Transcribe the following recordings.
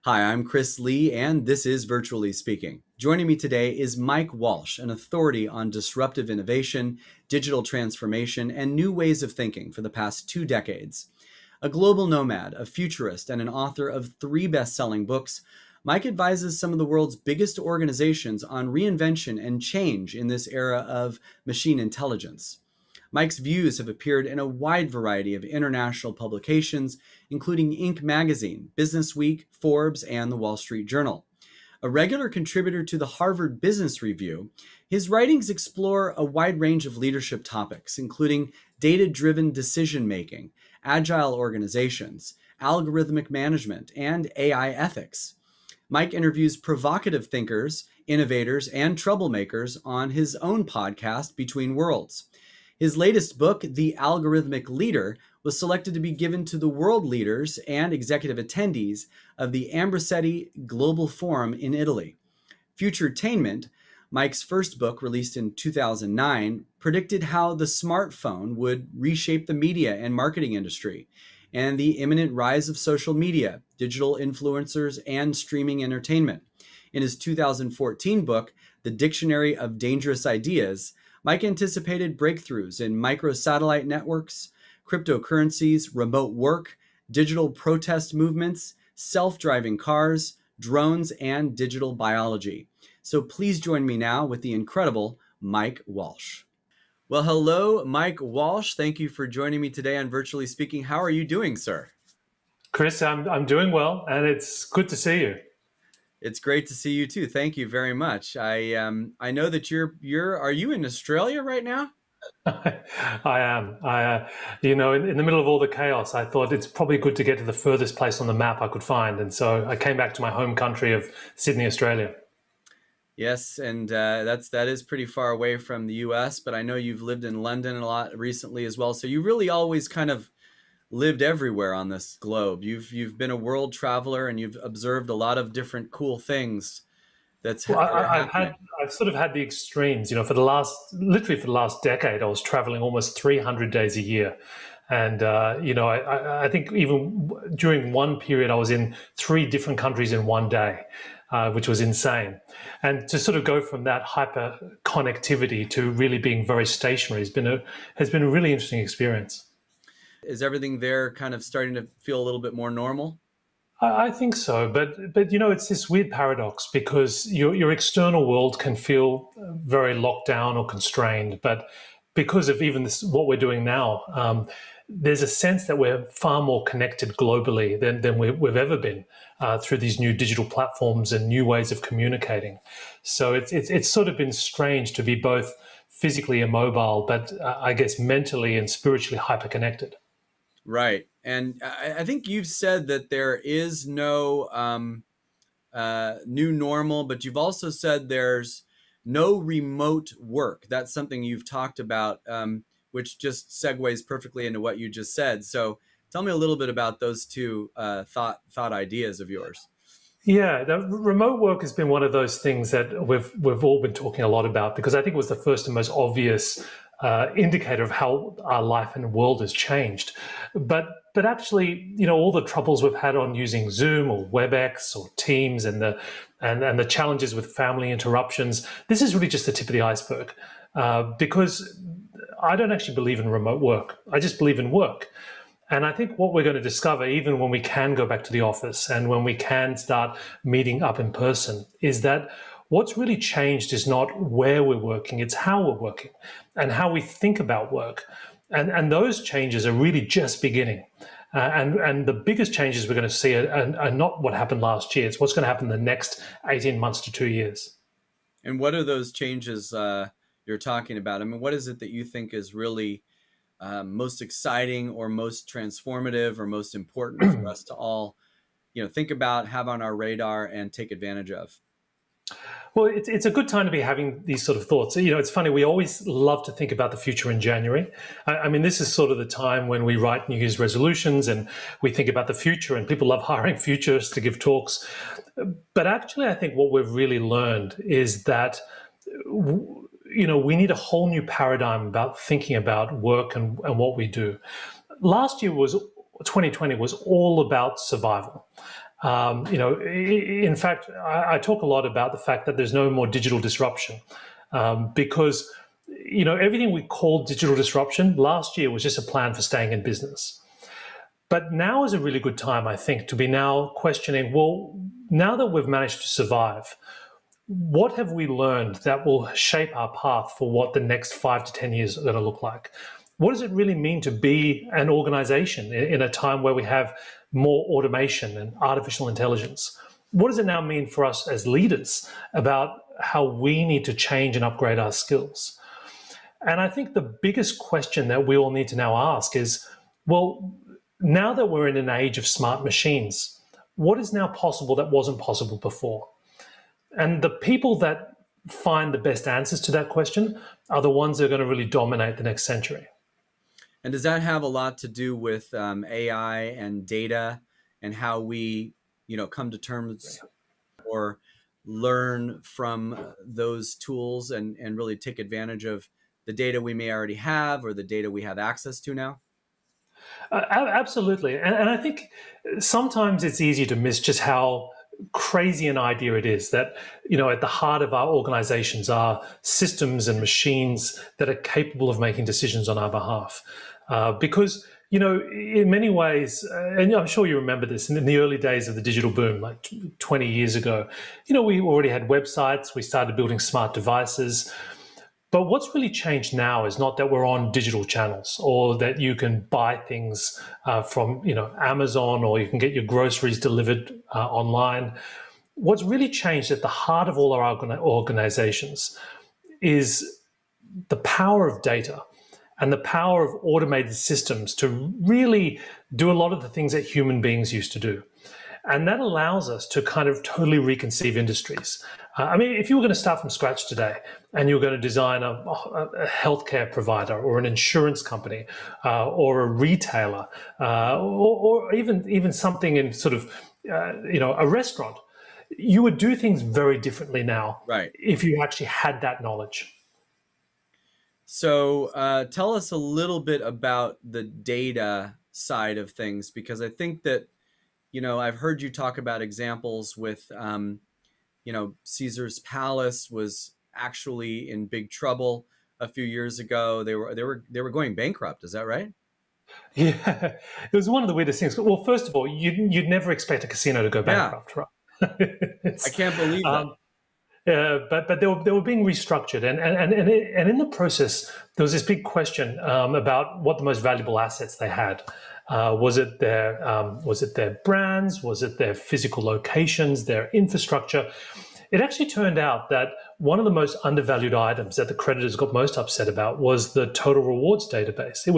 Hi, I'm Chris Lee, and this is Virtually Speaking. Joining me today is Mike Walsh, an authority on disruptive innovation, digital transformation, and new ways of thinking for the past 2 decades. A global nomad, a futurist, and an author of 3 best-selling books, Mike advises some of the world's biggest organizations on reinvention and change in this era of machine intelligence. Mike's views have appeared in a wide variety of international publications, including Inc. magazine, BusinessWeek, Forbes, and the Wall Street Journal. A regular contributor to the Harvard Business Review, his writings explore a wide range of leadership topics, including data-driven decision-making, agile organizations, algorithmic management, and AI ethics. Mike interviews provocative thinkers, innovators, and troublemakers on his own podcast, Between Worlds. His latest book, The Algorithmic Leader, was selected to be given to the world leaders and executive attendees of the Ambrosetti Global Forum in Italy. Futuritainment, Mike's first book released in 2009, predicted how the smartphone would reshape the media and marketing industry, and the imminent rise of social media, digital influencers, and streaming entertainment. In his 2014 book, The Dictionary of Dangerous Ideas, Mike anticipated breakthroughs in microsatellite networks, cryptocurrencies, remote work, digital protest movements, self-driving cars, drones, and digital biology. So please join me now with the incredible Mike Walsh. Well, hello, Mike Walsh. Thank you for joining me today on Virtually Speaking. How are you doing, sir? Chris, I'm doing well, and it's good to see you. It's great to see you too. Thank you very much. I know that are you in Australia right now? I am. In the middle of all the chaos, I thought it's probably good to get to the furthest place on the map I could find, and so I came back to my home country of Sydney, Australia. Yes, and that is pretty far away from the U.S., but I know you've lived in London a lot recently as well. So you really always kind of lived everywhere on this globe. You've been a world traveler, and you've observed a lot of different cool things. I've sort of had the extremes. For the last decade, I was traveling almost 300 days a year. And, I think even during one period, I was in 3 different countries in one day, which was insane. And to sort of go from that hyper connectivity to really being very stationary has been a really interesting experience. Is everything there kind of starting to feel a little bit more normal? I think so, but it's this weird paradox because your external world can feel very locked down or constrained, but because of even what we're doing now, there's a sense that we're far more connected globally than we've ever been through these new digital platforms and new ways of communicating. So it's sort of been strange to be both physically immobile, but I guess mentally and spiritually hyper-connected. Right. And I think you've said that there is no new normal, but you've also said there's no remote work. That's something you've talked about, which just segues perfectly into what you just said. So tell me a little bit about those two thought ideas of yours. Yeah, the remote work has been one of those things that we've all been talking a lot about because I think it was the first and most obvious indicator of how our life and world has changed. But actually, all the troubles we've had on using Zoom or WebEx or Teams and the challenges with family interruptions, this is really just the tip of the iceberg. Because I don't actually believe in remote work. I just believe in work. And I think what we're going to discover, even when we can go back to the office and when we can start meeting up in person, is that what's really changed is not where we're working, it's how we're working and how we think about work. And those changes are really just beginning. And the biggest changes we're going to see are not what happened last year. It's what's going to happen in the next 18 months to 2 years. And what are those changes you're talking about? I mean, what is it that you think is really most exciting or most transformative or most important for us to all, think about, have on our radar and take advantage of? Well, it's a good time to be having these sort of thoughts. It's funny, we always love to think about the future in January. I mean, this is sort of the time when we write New Year's resolutions and we think about the future, and people love hiring futurists to give talks. But actually, I think what we've really learned is that we need a whole new paradigm about thinking about work and what we do. Last year 2020 was all about survival. In fact, I talk a lot about the fact that there's no more digital disruption because, everything we called digital disruption last year was just a plan for staying in business. But now is a really good time, I think, to be now questioning, well, now that we've managed to survive, what have we learned that will shape our path for what the next 5 to 10 years are going to look like? What does it really mean to be an organization in a time where we have more automation and artificial intelligence? What does it now mean for us as leaders about how we need to change and upgrade our skills? And I think the biggest question that we all need to now ask is, well, now that we're in an age of smart machines, what is now possible that wasn't possible before? And the people that find the best answers to that question are the ones that are going to really dominate the next century. And does that have a lot to do with AI and data and how we, come to terms or learn from those tools and really take advantage of the data we may already have or the data we have access to now? Absolutely. And I think sometimes it's easy to miss just how crazy an idea it is that, at the heart of our organizations are systems and machines that are capable of making decisions on our behalf. Because, in many ways, and I'm sure you remember this, in the early days of the digital boom, like 20 years ago, we already had websites, we started building smart devices. But what's really changed now is not that we're on digital channels or that you can buy things from Amazon or you can get your groceries delivered online. What's really changed at the heart of all our organizations is the power of data and the power of automated systems to really do a lot of the things that human beings used to do. And that allows us to kind of totally reconceive industries. If you were going to start from scratch today and you were going to design a healthcare provider or an insurance company or a retailer or even something in sort of, a restaurant, you would do things very differently now, right, if you actually had that knowledge. So tell us a little bit about the data side of things, because I think that, I've heard you talk about examples with, Caesar's Palace was actually in big trouble a few years ago. They were going bankrupt. Is that right? Yeah, it was one of the weirdest things. Well, first of all, you'd never expect a casino to go bankrupt, right? I can't believe that. But they were being restructured, and in the process, there was this big question about what the most valuable assets they had. Was it their brands? Was it their physical locations? Their infrastructure? It actually turned out that one of the most undervalued items that the creditors got most upset about was the total rewards database. It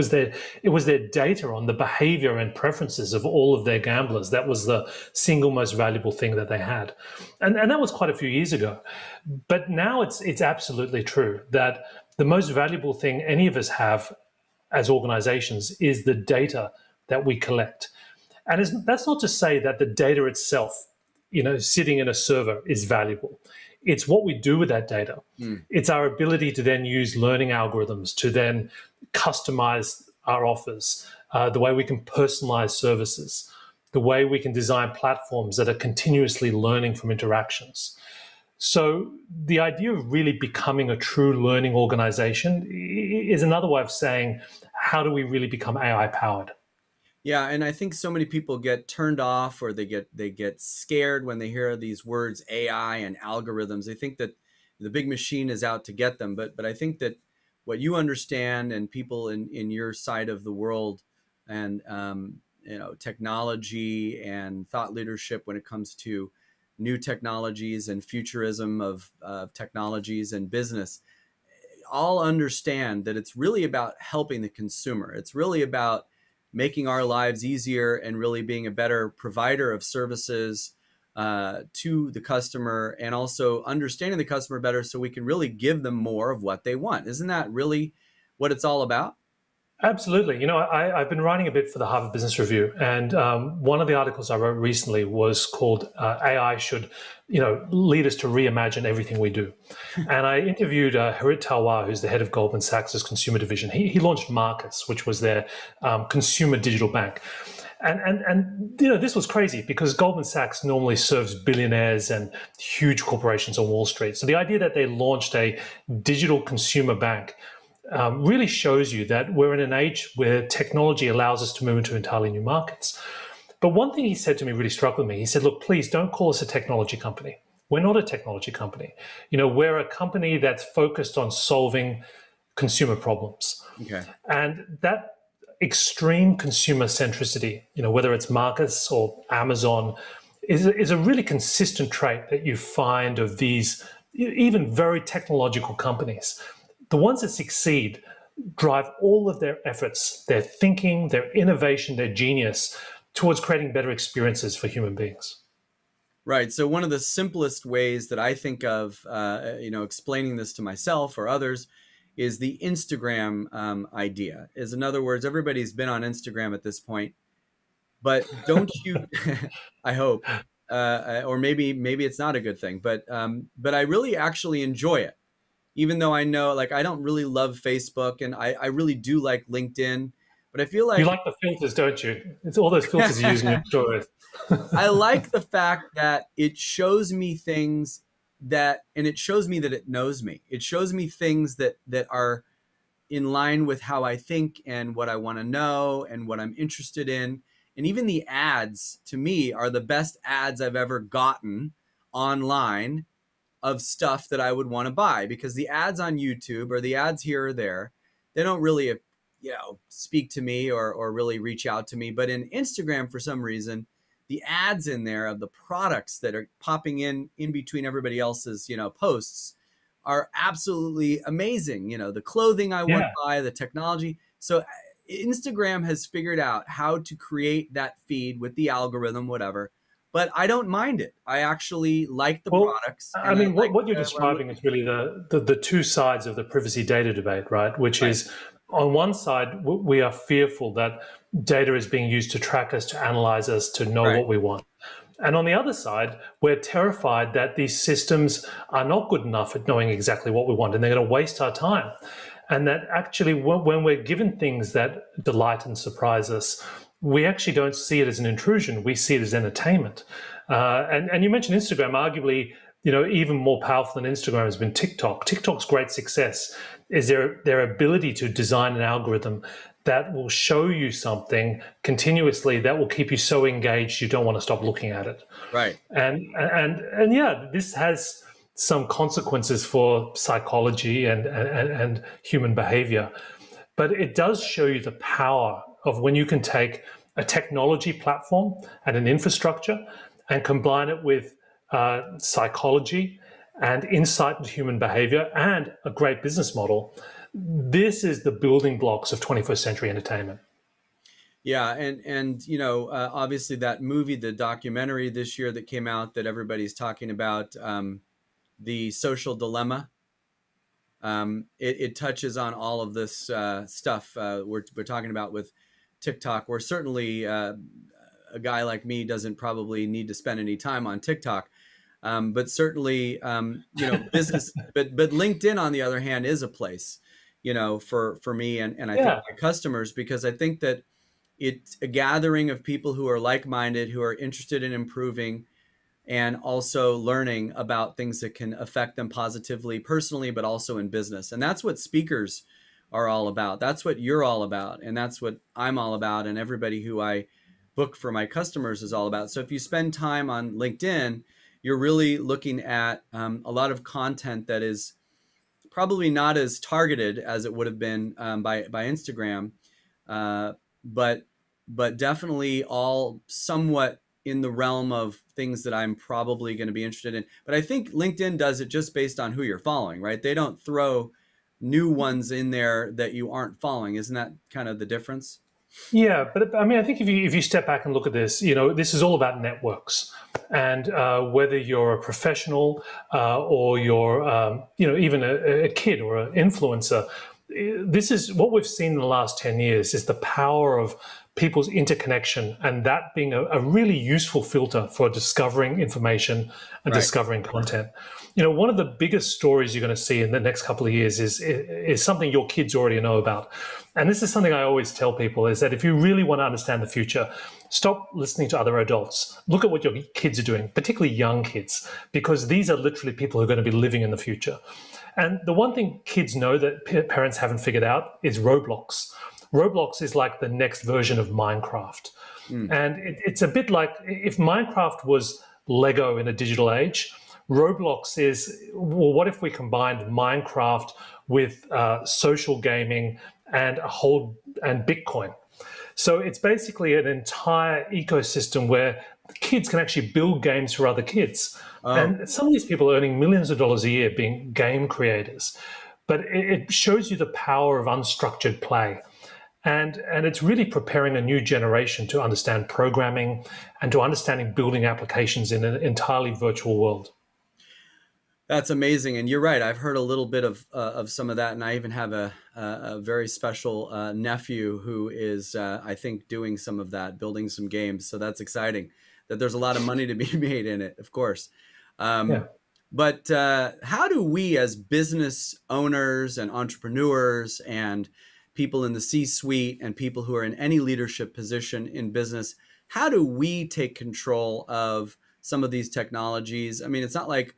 was their data on the behavior and preferences of all of their gamblers. That was the single most valuable thing that they had. And that was quite a few years ago. But now it's absolutely true that the most valuable thing any of us have as organizations is the data that we collect. And that's not to say that the data itself, sitting in a server is valuable. It's what we do with that data. It's our ability to then use learning algorithms to then customize our offers, the way we can personalize services, the way we can design platforms that are continuously learning from interactions. So the idea of really becoming a true learning organization is another way of saying, how do we really become AI powered? Yeah, and I think so many people get turned off or they get scared when they hear these words AI and algorithms. They think that the big machine is out to get them. But I think that what you understand and people in your side of the world and technology and thought leadership when it comes to new technologies and futurism of technologies and business all understand that it's really about helping the consumer. It's really about making our lives easier and really being a better provider of services to the customer, and also understanding the customer better so we can really give them more of what they want. Isn't that really what it's all about? Absolutely. I've been writing a bit for the Harvard Business Review, and one of the articles I wrote recently was called AI should, lead us to reimagine everything we do. And I interviewed Harit Talwar, who's the head of Goldman Sachs' consumer division. He launched Marcus, which was their consumer digital bank. And this was crazy because Goldman Sachs normally serves billionaires and huge corporations on Wall Street. So the idea that they launched a digital consumer bank really shows you that we're in an age where technology allows us to move into entirely new markets. But one thing he said to me really struck with me. He said, look, please don't call us a technology company. We're not a technology company. We're a company that's focused on solving consumer problems. Okay. And that extreme consumer centricity, whether it's Marcus or Amazon, is a really consistent trait that you find of these even very technological companies. The ones that succeed drive all of their efforts, their thinking, their innovation, their genius towards creating better experiences for human beings. Right. So one of the simplest ways that I think of, explaining this to myself or others is the Instagram idea. In other words, everybody's been on Instagram at this point, but don't you? I hope, or maybe it's not a good thing, but I really actually enjoy it, even though I know, like, I don't really love Facebook, and I really do like LinkedIn, but I feel like you like the filters, don't you? It's all those filters you use in your stories. I like the fact that it shows me things and it shows me that it knows me. It shows me things that are in line with how I think and what I want to know and what I'm interested in. And even the ads, to me, are the best ads I've ever gotten online of stuff that I would want to buy, because the ads on YouTube or the ads here or there, they don't really, speak to me or really reach out to me. But in Instagram, for some reason, the ads in there of the products that are popping in between everybody else's, posts are absolutely amazing. The clothing I want to buy, the technology. So Instagram has figured out how to create that feed with the algorithm, whatever. But I don't mind it. I actually like the products. I mean, what you're describing is really the two sides of the privacy data debate, right? Which is, on one side, we are fearful that data is being used to track us, to analyze us, to know what we want. And on the other side, we're terrified that these systems are not good enough at knowing exactly what we want, and they're going to waste our time. And that actually, when we're given things that delight and surprise us, we actually don't see it as an intrusion. We see it as entertainment. And you mentioned Instagram. Arguably, even more powerful than Instagram has been TikTok. TikTok's great success is their ability to design an algorithm that will show you something continuously that will keep you so engaged you don't want to stop looking at it. Right. And yeah, this has some consequences for psychology and human behavior. But it does show you the power of when you can take a technology platform and an infrastructure and combine it with psychology and insight into human behavior and a great business model. This is the building blocks of 21st century entertainment. Yeah, and obviously that movie, the documentary this year that came out that everybody's talking about, The Social Dilemma, it touches on all of this stuff we're talking about with TikTok. Where certainly a guy like me doesn't probably need to spend any time on TikTok, but certainly business. But LinkedIn, on the other hand, is a place, for me and I think my customers, because I think that it's a gathering of people who are like-minded, who are interested in improving and also learning about things that can affect them positively, personally, but also in business. And that's what speakers are all about. That's what you're all about. And that's what I'm all about. And everybody who I book for my customers is all about. So if you spend time on LinkedIn, you're really looking at a lot of content that is probably not as targeted as it would have been by Instagram, but definitely all somewhat in the realm of things that I'm probably going to be interested in. But I think LinkedIn does it just based on who you're following, right? They don't throw new ones in there that you aren't following. Isn't that kind of the difference? Yeah, but I mean, I think if you step back and look at this, this is all about networks, and whether you're a professional or you're, even a kid or an influencer, this is what we've seen in the last 10 years is the power of people's interconnection, and that being a really useful filter for discovering information and Right. discovering content. One of the biggest stories you're going to see in the next couple of years is something your kids already know about. And this is something I always tell people, is that if you really want to understand the future, stop listening to other adults. Look at what your kids are doing, particularly young kids, because these are literally people who are going to be living in the future. And the one thing kids know that parents haven't figured out is Roblox. Roblox is like the next version of Minecraft. And it's a bit like if Minecraft was Lego in a digital age, Roblox is, well, what if we combined Minecraft with social gaming and Bitcoin? So it's basically an entire ecosystem where kids can actually build games for other kids. And some of these people are earning millions of dollars a year being game creators. But it shows you the power of unstructured play. And it's really preparing a new generation to understand programming and to understanding building applications in an entirely virtual world. That's amazing, and you're right. I've heard a little bit of some of that, and I even have a very special nephew who is, I think, doing some of that, building some games. So that's exciting. That there's a lot of money to be made in it, of course. But how do we, as business owners and entrepreneurs and people in the C-suite and people who are in any leadership position in business, how do we take control of some of these technologies? I mean, it's not like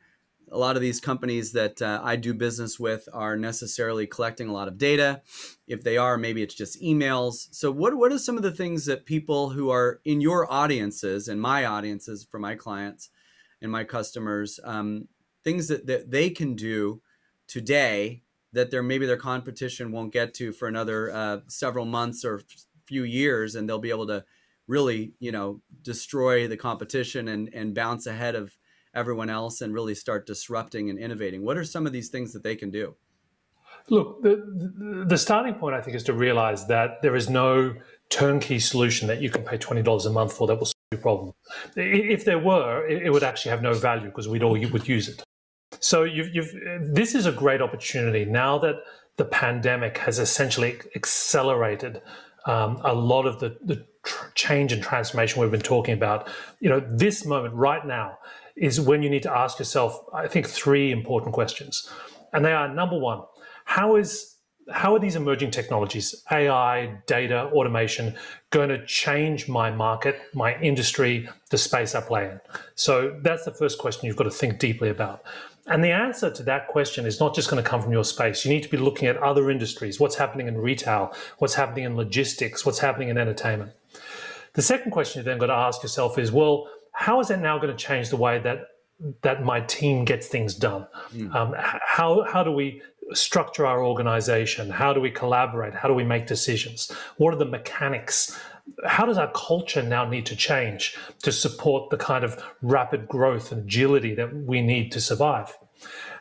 a lot of these companies that I do business with are necessarily collecting a lot of data. If they are, maybe it's just emails. So what are some of the things that people who are in your audiences and my audiences for my clients and my customers, things that they can do today that maybe their competition won't get to for another several months or few years, and they'll be able to really, destroy the competition and bounce ahead of everyone else and really start disrupting and innovating? What are some of these things that they can do? Look, the starting point, I think, is to realize that there is no turnkey solution that you can pay $20 a month for that will solve your problem. If there were, it would actually have no value because we'd all would use it. So this is a great opportunity now that the pandemic has essentially accelerated a lot of the change and transformation we've been talking about. This moment right now is when you need to ask yourself, I think, three important questions. And they are, number one, how are these emerging technologies, AI, data, automation, going to change my market, my industry, the space I play in? So that's the first question you've got to think deeply about. And the answer to that question is not just going to come from your space. You need to be looking at other industries, what's happening in retail, what's happening in logistics, what's happening in entertainment. The second question you then got to ask yourself is, well, how is that now going to change the way that my team gets things done? How do we structure our organization? How do we collaborate? How do we make decisions? What are the mechanics? How does our culture now need to change to support the kind of rapid growth and agility that we need to survive?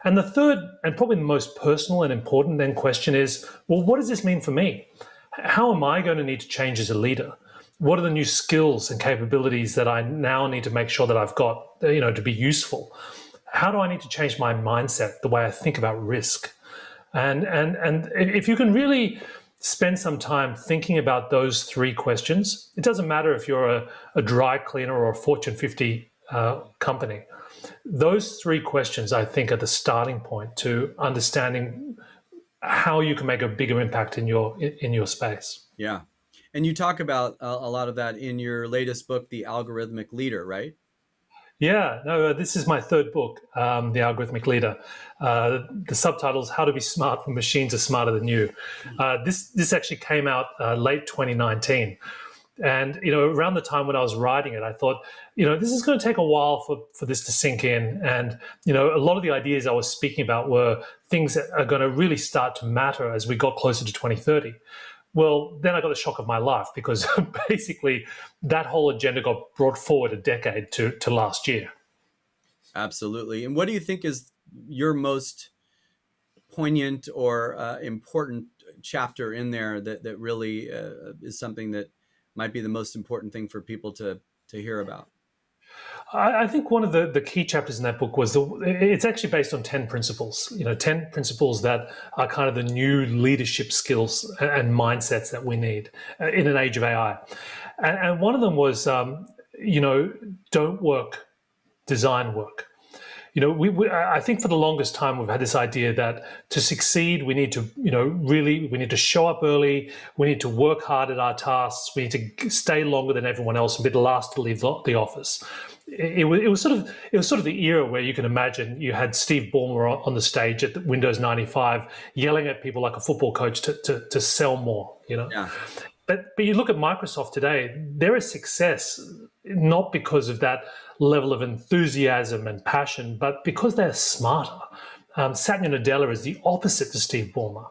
And the third, and probably the most personal and important then question is, well, what does this mean for me? How am I going to need to change as a leader? What are the new skills and capabilities that I now need to make sure that I've got, to be useful? How do I need to change my mindset, the way I think about risk? And if you can really spend some time thinking about those three questions, it doesn't matter if you're a dry cleaner or a Fortune 50 company. Those three questions, I think, are the starting point to understanding how you can make a bigger impact in your space. Yeah. And you talk about a lot of that in your latest book, The Algorithmic Leader, right? Yeah, no, this is my third book, The Algorithmic Leader. The subtitle is How to Be Smart When Machines Are Smarter Than You. This actually came out late 2019. And, around the time when I was writing it, I thought, this is going to take a while for this to sink in. And, a lot of the ideas I was speaking about were things that are going to really start to matter as we got closer to 2030. Well, then I got the shock of my life because basically that whole agenda got brought forward a decade to last year. Absolutely. And what do you think is your most poignant or important chapter in there that really is something that might be the most important thing for people to hear about? I think one of the key chapters in that book was it's actually based on 10 principles, 10 principles that are kind of the new leadership skills and mindsets that we need in an age of AI. And one of them was, don't work, design work. I think for the longest time we've had this idea that to succeed we need to, we need to show up early, we need to work hard at our tasks, we need to stay longer than everyone else and be the last to leave the office. It was sort of the era where you can imagine you had Steve Ballmer on the stage at Windows 95 yelling at people like a football coach to sell more. Yeah. But you look at Microsoft today, they're a success not because of that level of enthusiasm and passion, but because they're smarter. Satya Nadella is the opposite to Steve Ballmer.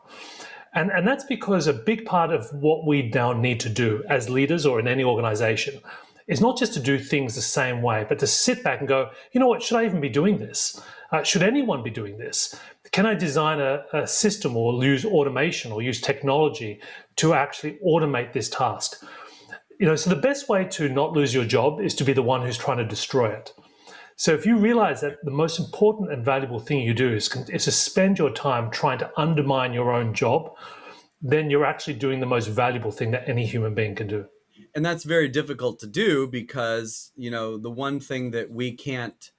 And that's because a big part of what we now need to do as leaders or in any organization is not just to do things the same way, but to sit back and go, you know what, should I even be doing this? Should anyone be doing this? Can I design a system or use automation or use technology to actually automate this task? So the best way to not lose your job is to be the one who's trying to destroy it. So if you realize that the most important and valuable thing you do is to spend your time trying to undermine your own job, then you're actually doing the most valuable thing that any human being can do. And that's very difficult to do because, the one thing that we can't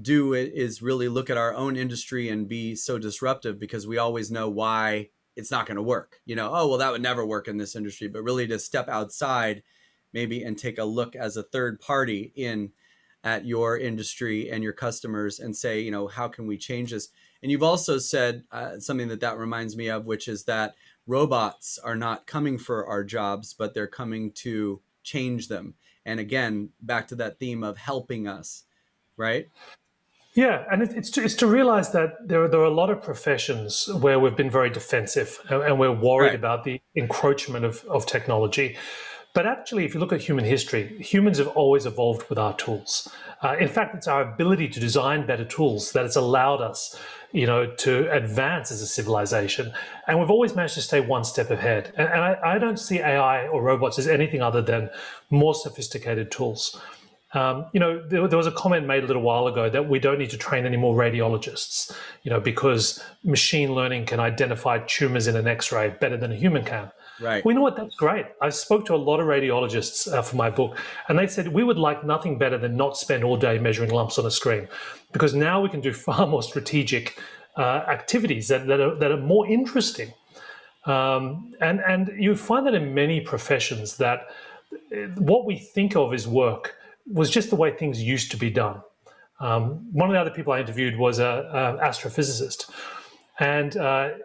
do is really look at our own industry and be so disruptive because we always know why it's not going to work. Oh, well, that would never work in this industry, but really to step outside maybe and take a look as a third party in at your industry and your customers and say, how can we change this? And you've also said something that reminds me of, which is that robots are not coming for our jobs, but they're coming to change them. And again, back to that theme of helping us, right? Yeah, and it's to realize that there are a lot of professions where we've been very defensive and we're worried about the encroachment of technology. But actually, if you look at human history, humans have always evolved with our tools. In fact, it's our ability to design better tools that has allowed us, to advance as a civilization. And we've always managed to stay one step ahead. And I don't see AI or robots as anything other than more sophisticated tools. There was a comment made a little while ago that we don't need to train any more radiologists, because machine learning can identify tumors in an X-ray better than a human can. Right. Well, you know what? That's great. I spoke to a lot of radiologists for my book, and they said we would like nothing better than not spend all day measuring lumps on a screen, because now we can do far more strategic activities that are more interesting. And you find that in many professions that what we think of as work was just the way things used to be done. One of the other people I interviewed was an astrophysicist, and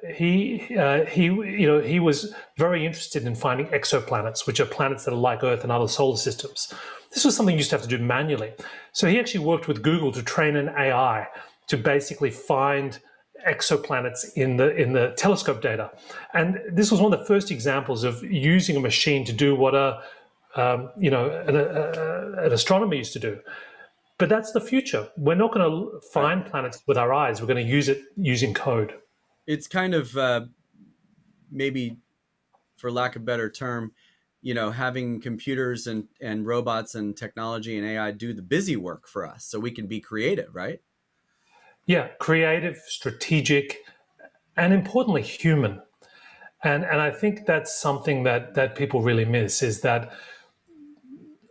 he was very interested in finding exoplanets, which are planets that are like Earth and other solar systems. This was something you used to have to do manually. So he actually worked with Google to train an AI to basically find exoplanets in the telescope data. And this was one of the first examples of using a machine to do what an astronomer used to do. But that's the future. We're not going to find planets with our eyes. We're going to use it using code. It's kind of maybe, for lack of a better term, having computers and robots and technology and AI do the busy work for us so we can be creative, right? Yeah, creative, strategic, and importantly, human. And I think that's something that people really miss, is that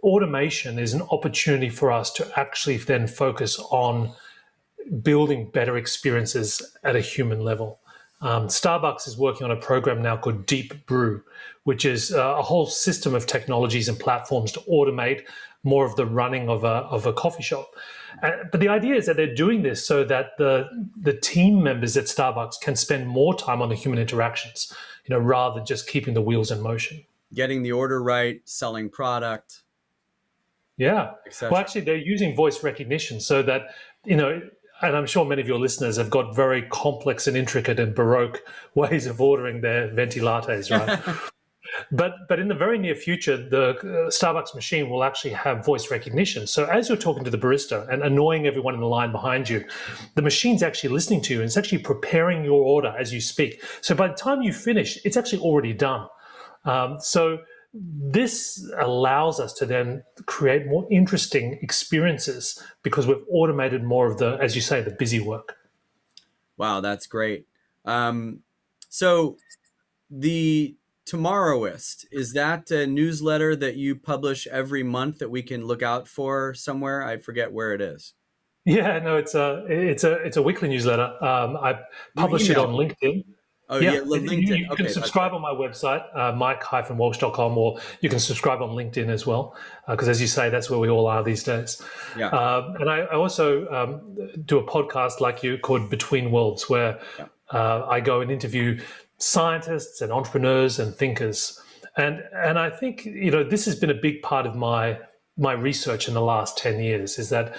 automation is an opportunity for us to actually then focus on building better experiences at a human level. Starbucks is working on a program now called Deep Brew, which is a whole system of technologies and platforms to automate more of the running of a coffee shop. But the idea is that they're doing this so that the team members at Starbucks can spend more time on the human interactions, rather than just keeping the wheels in motion. Getting the order right, selling product. Yeah. Well, actually, they're using voice recognition so that, and I'm sure many of your listeners have got very complex and intricate and Baroque ways of ordering their venti lattes, right? But in the very near future, the Starbucks machine will actually have voice recognition. So as you're talking to the barista and annoying everyone in the line behind you, the machine's actually listening to you and it's actually preparing your order as you speak. So by the time you finish, it's actually already done. So This allows us to then create more interesting experiences because we've automated more of the, as you say, the busy work. Wow, that's great. So the Tomorrowist, is that a newsletter that you publish every month that we can look out for somewhere? I forget where it is. Yeah, no, it's a weekly newsletter. I You publish it on emailed me. LinkedIn. Oh, yeah, Yeah, LinkedIn. you can Okay, that's subscribe right. on my website, mike-walsh.com, or you can subscribe on LinkedIn as well, because as you say, that's where we all are these days. Yeah, And I also do a podcast like you called Between Worlds, where yeah. I go and interview scientists and entrepreneurs and thinkers. And I think, this has been a big part of my research in the last 10 years, is that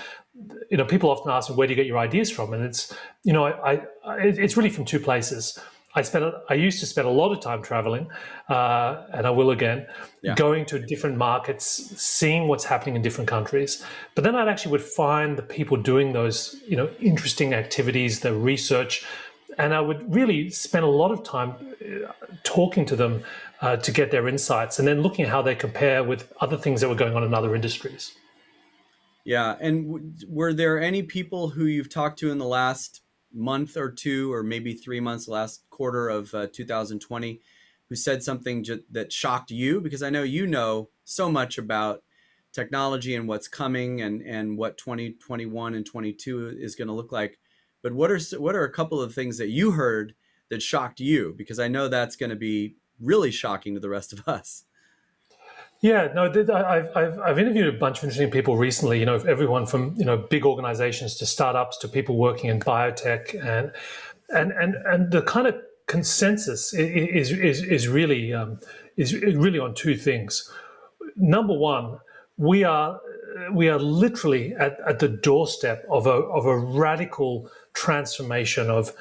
people often ask me, where do you get your ideas from? And it's, it's really from two places. I used to spend a lot of time traveling, and I will again, Yeah. going to different markets, seeing what's happening in different countries. But then I actually would find the people doing those, interesting activities, the research, and I would really spend a lot of time talking to them to get their insights, and then looking at how they compare with other things that were going on in other industries. Yeah. And were there any people who you've talked to in the last month or two, or maybe 3 months, last quarter of 2020, who said something that shocked you? Because I know you know so much about technology and what's coming, and what 2021 and 22 is going to look like. But what are a couple of things that you heard that shocked you? Because I know that's going to be really shocking to the rest of us. Yeah, no, I've interviewed a bunch of interesting people recently. Everyone from big organizations to startups to people working in biotech, and the kind of consensus is really on two things. Number one, we are literally at the doorstep of a radical transformation of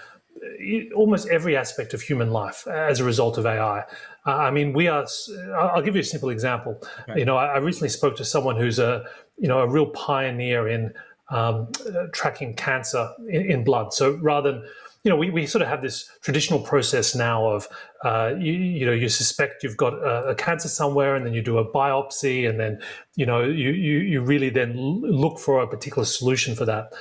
almost every aspect of human life as a result of AI. I mean, we are. I'll give you a simple example. Okay. I recently spoke to someone who's a real pioneer in tracking cancer in blood. So rather than we sort of have this traditional process now of you suspect you've got a cancer somewhere, and then you do a biopsy, and then you really then look for a particular solution for that.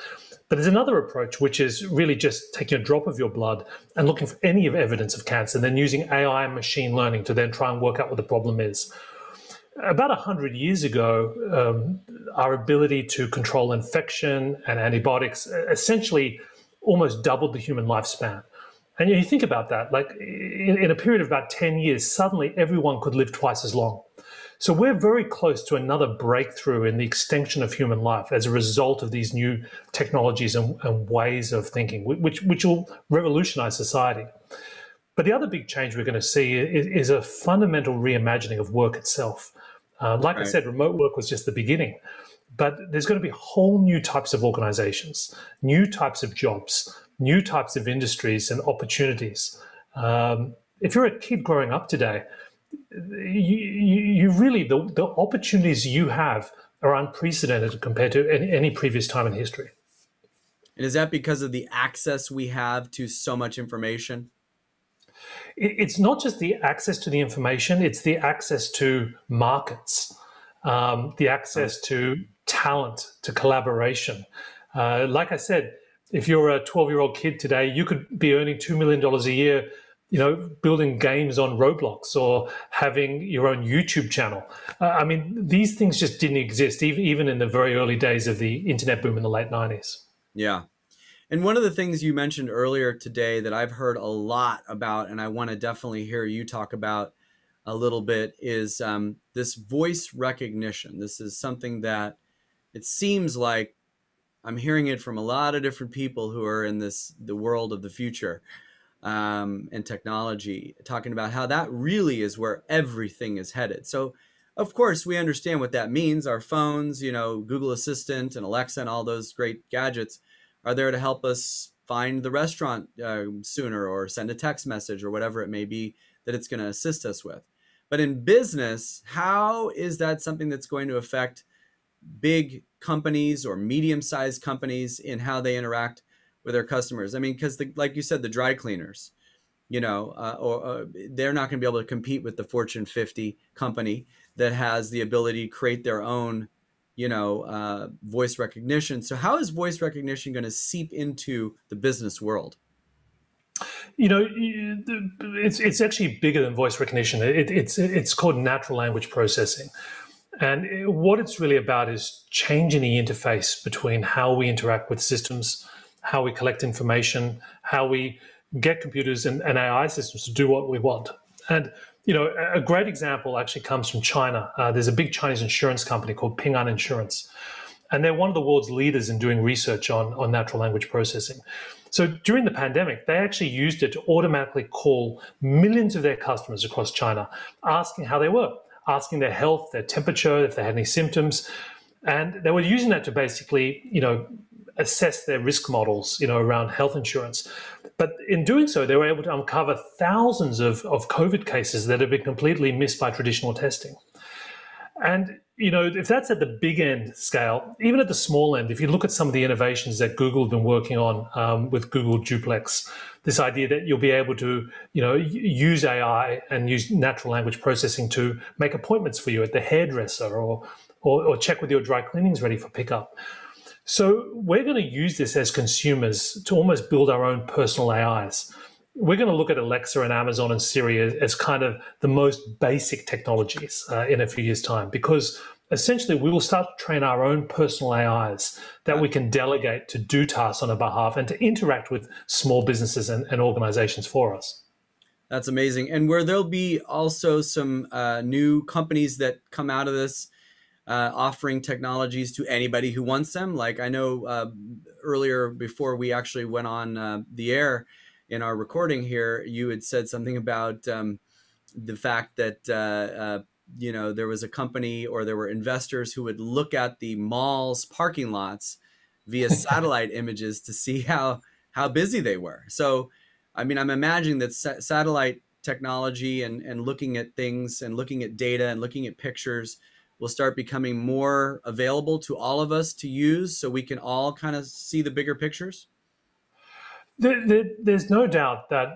But there's another approach, which is really just taking a drop of your blood and looking for any evidence of cancer, and then using AI and machine learning to then try and work out what the problem is. About 100 years ago, our ability to control infection and antibiotics essentially almost doubled the human lifespan. And you think about that, like in a period of about 10 years, suddenly everyone could live twice as long. So we're very close to another breakthrough in the extension of human life as a result of these new technologies and ways of thinking, which will revolutionize society. But the other big change we're going to see is a fundamental reimagining of work itself. Like I Right. said, remote work was just the beginning, but there's going to be whole new types of organizations, new types of jobs, new types of industries and opportunities. If you're a kid growing up today, you really, the opportunities you have are unprecedented compared to any previous time in history. And is that because of the access we have to so much information? It's not just the access to the information, it's the access to markets, the access to talent, to collaboration. Like I said, if you're a 12-year-old kid today, you could be earning $2 million a year, building games on Roblox or having your own YouTube channel. I mean, these things just didn't exist, even in the very early days of the internet boom in the late 90s. Yeah. And one of the things you mentioned earlier today that I've heard a lot about, and I want to definitely hear you talk about a little bit, is this voice recognition. This is something that it seems like I'm hearing it from a lot of different people who are in the world of the future and technology, talking about how that really is where everything is headed. So, of course, we understand what that means. Our phones, Google Assistant and Alexa and all those great gadgets are there to help us find the restaurant sooner, or send a text message, or whatever it may be that it's going to assist us with. But in business, how is that something that's going to affect big companies or medium-sized companies in how they interact with their customers? I mean, because like you said, the dry cleaners, or they're not going to be able to compete with the Fortune 50 company that has the ability to create their own, voice recognition. So how is voice recognition going to seep into the business world? It's actually bigger than voice recognition. It's called natural language processing. And what it's really about is changing the interface between how we interact with systems, how we collect information, how we get computers and AI systems to do what we want. And a great example actually comes from China. There's a big Chinese insurance company called Ping An Insurance, and they're one of the world's leaders in doing research on natural language processing. So during the pandemic, they actually used it to automatically call millions of their customers across China, asking how they were, asking their health, their temperature, if they had any symptoms. And they were using that to basically, assess their risk models, around health insurance. But in doing so, they were able to uncover thousands of COVID cases that had been completely missed by traditional testing. And, if that's at the big end scale, even at the small end, if you look at some of the innovations that Google have been working on with Google Duplex, this idea that you'll be able to, use AI and use natural language processing to make appointments for you at the hairdresser or check whether your dry cleaning's ready for pickup. So we're going to use this as consumers to almost build our own personal AIs. We're going to look at Alexa and Amazon and Siri as kind of the most basic technologies in a few years' time, because essentially we will start to train our own personal AIs that we can delegate to do tasks on our behalf and to interact with small businesses and organizations for us. That's amazing. And where there'll be also some new companies that come out of this offering technologies to anybody who wants them. Like I know earlier, before we actually went on the air in our recording here, you had said something about the fact that, there was a company or there were investors who would look at the mall's parking lots via satellite images to see how busy they were. So, I'm imagining that satellite technology and looking at things and looking at data and looking at pictures will start becoming more available to all of us to use, so we can all kind of see the bigger pictures? There's no doubt that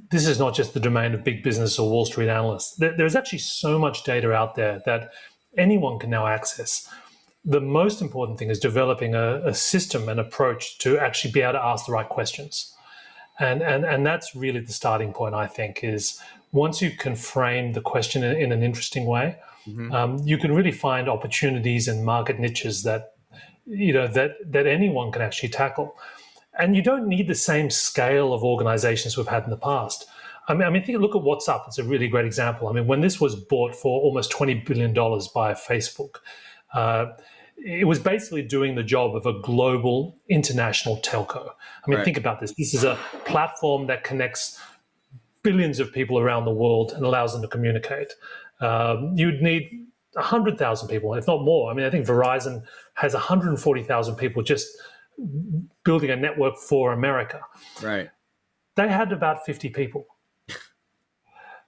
this is not just the domain of big business or Wall Street analysts. There's actually so much data out there that anyone can now access. The most important thing is developing a system and approach to actually be able to ask the right questions. And that's really the starting point, I think, is once you can frame the question in an interesting way, you can really find opportunities and market niches that anyone can actually tackle. And you don't need the same scale of organizations we've had in the past. Look at WhatsApp. It's a really great example. When this was bought for almost $20 billion by Facebook, it was basically doing the job of a global international telco. Right. Think about this. This is a platform that connects billions of people around the world and allows them to communicate. You'd need 100,000 people, if not more. I think Verizon has 140,000 people just building a network for America. Right. They had about 50 people.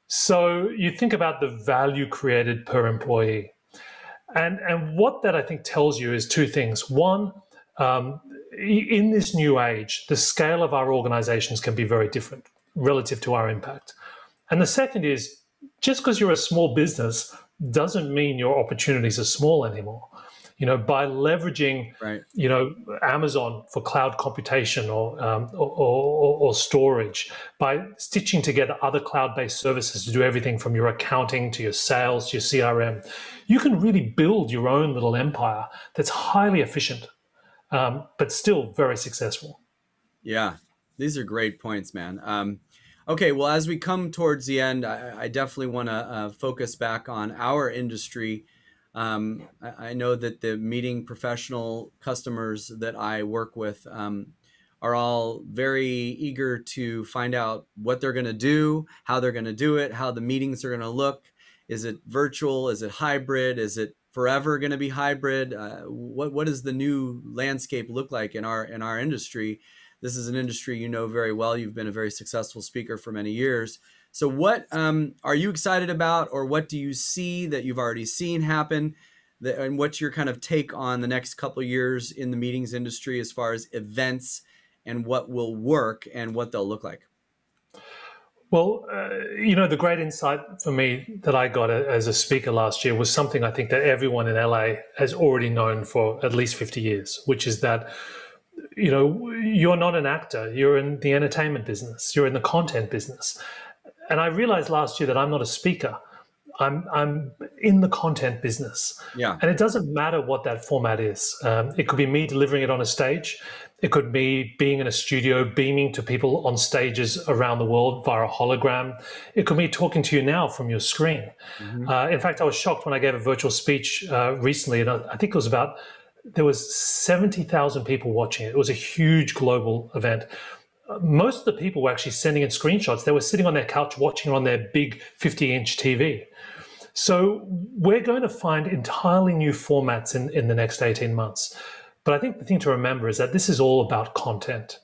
So you think about the value created per employee. And what that I think tells you is two things. One, in this new age, the scale of our organizations can be very different relative to our impact. And the second is, just because you're a small business doesn't mean your opportunities are small anymore. By leveraging, right, Amazon for cloud computation or storage, by stitching together other cloud-based services to do everything from your accounting to your sales to your CRM, you can really build your own little empire that's highly efficient, but still very successful. Yeah, these are great points, man. Okay, well, as we come towards the end, I definitely want to focus back on our industry. I know that the meeting professional customers that I work with are all very eager to find out what they're going to do, how they're going to do it, how the meetings are going to look. Is it virtual? Is it hybrid? Is it forever going to be hybrid? What does the new landscape look like in our industry? This is an industry you know very well. You've been a very successful speaker for many years. So what are you excited about, or what do you see that you've already seen happen? And what's your kind of take on the next couple of years in the meetings industry as far as events and what will work and what they'll look like? Well, the great insight for me that I got as a speaker last year was something I think that everyone in LA has already known for at least 50 years, which is that, you're not an actor, you're in the entertainment business, you're in the content business. And I realized last year that I'm not a speaker. I'm in the content business, Yeah. and it doesn't matter what that format is. It could be me delivering it on a stage. It could be being in a studio, beaming to people on stages around the world via a hologram. It could be talking to you now from your screen. Hmm. In fact, I was shocked when I gave a virtual speech recently, and I think it was there was 70,000 people watching it. It was a huge global event. Most of the people were actually sending in screenshots. They were sitting on their couch watching on their big 50-inch TV. So we're going to find entirely new formats in the next 18 months. But I think the thing to remember is that this is all about content.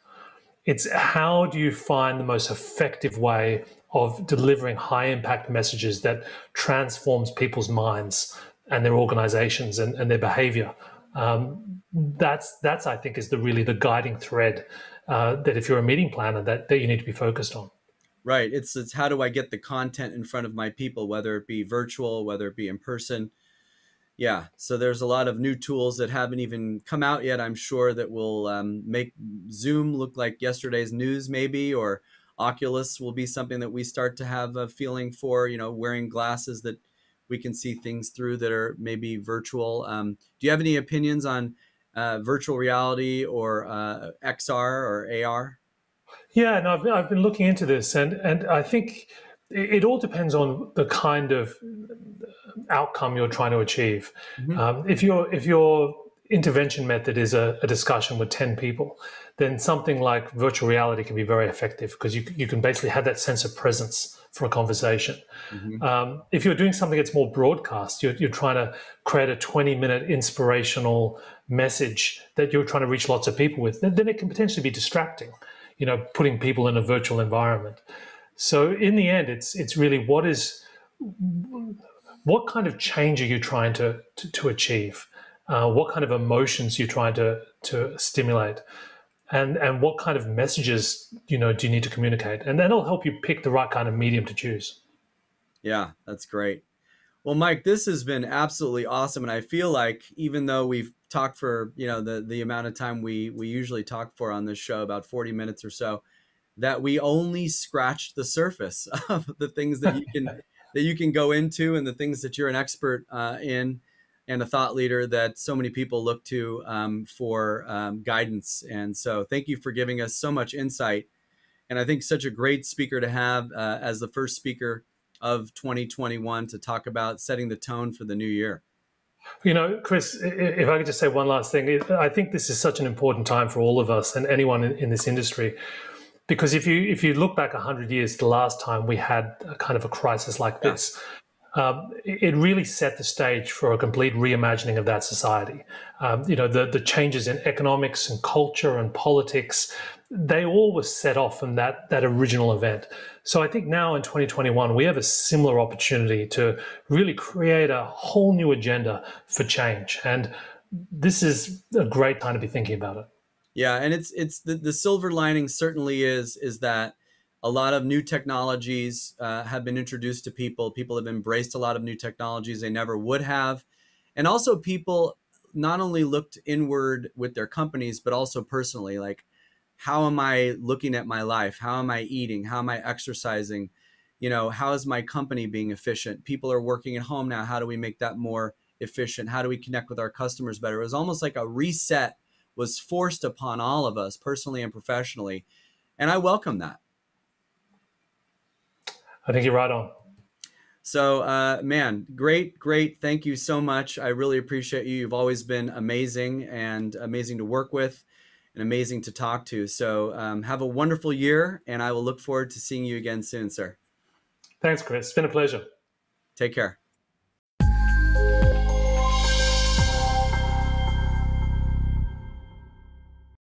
It's how do you find the most effective way of delivering high impact messages that transforms people's minds and their organizations and their behavior. That's I think is really the guiding thread that if you're a meeting planner that you need to be focused on. Right. It's how do I get the content in front of my people, whether it be virtual, whether it be in person. Yeah. So there's a lot of new tools that haven't even come out yet, I'm sure, that will make Zoom look like yesterday's news, maybe, or Oculus will be something that we start to have a feeling for, wearing glasses that we can see things through that are maybe virtual. Do you have any opinions on virtual reality or XR or AR? Yeah, no, I've been looking into this, and I think it all depends on the kind of outcome you're trying to achieve. Hmm. If your intervention method is a discussion with 10 people, then something like virtual reality can be very effective because you can basically have that sense of presence for a conversation. Hmm. If you're doing something that's more broadcast, you're trying to create a 20-minute inspirational message that you're trying to reach lots of people with, then it can potentially be distracting, putting people in a virtual environment. So in the end, it's really what kind of change are you trying to achieve? What kind of emotions you're trying to stimulate? And what kind of messages, do you need to communicate? And that'll help you pick the right kind of medium to choose. Yeah, that's great. Well, Mike, this has been absolutely awesome. And I feel like even though we've talked for, the amount of time we usually talk for on this show, about 40 minutes or so, that we only scratched the surface of the things that you can go into and the things that you're an expert in and a thought leader that so many people look to for guidance. And so thank you for giving us so much insight. And I think such a great speaker to have as the first speaker of 2021 to talk about setting the tone for the new year. Chris, if I could just say one last thing, I think this is such an important time for all of us and anyone in this industry. Because if you look back 100 years, the last time we had a kind of a crisis like this, it really set the stage for a complete reimagining of that society. The changes in economics and culture and politics, they all were set off from that original event. So I think now in 2021, we have a similar opportunity to really create a whole new agenda for change. And this is a great time to be thinking about it. Yeah, and it's the silver lining certainly is that a lot of new technologies have been introduced to people. People have embraced a lot of new technologies they never would have. And also people not only looked inward with their companies, but also personally, like, how am I looking at my life? How am I eating? How am I exercising? How is my company being efficient? People are working at home now. How do we make that more efficient? How do we connect with our customers better? It was almost like a reset was forced upon all of us personally and professionally. And I welcome that. I think you're right on. So, man, great. Thank you so much. I really appreciate you. You've always been amazing and amazing to work with and amazing to talk to. So have a wonderful year, and I will look forward to seeing you again soon, sir. Thanks, Chris. It's been a pleasure. Take care.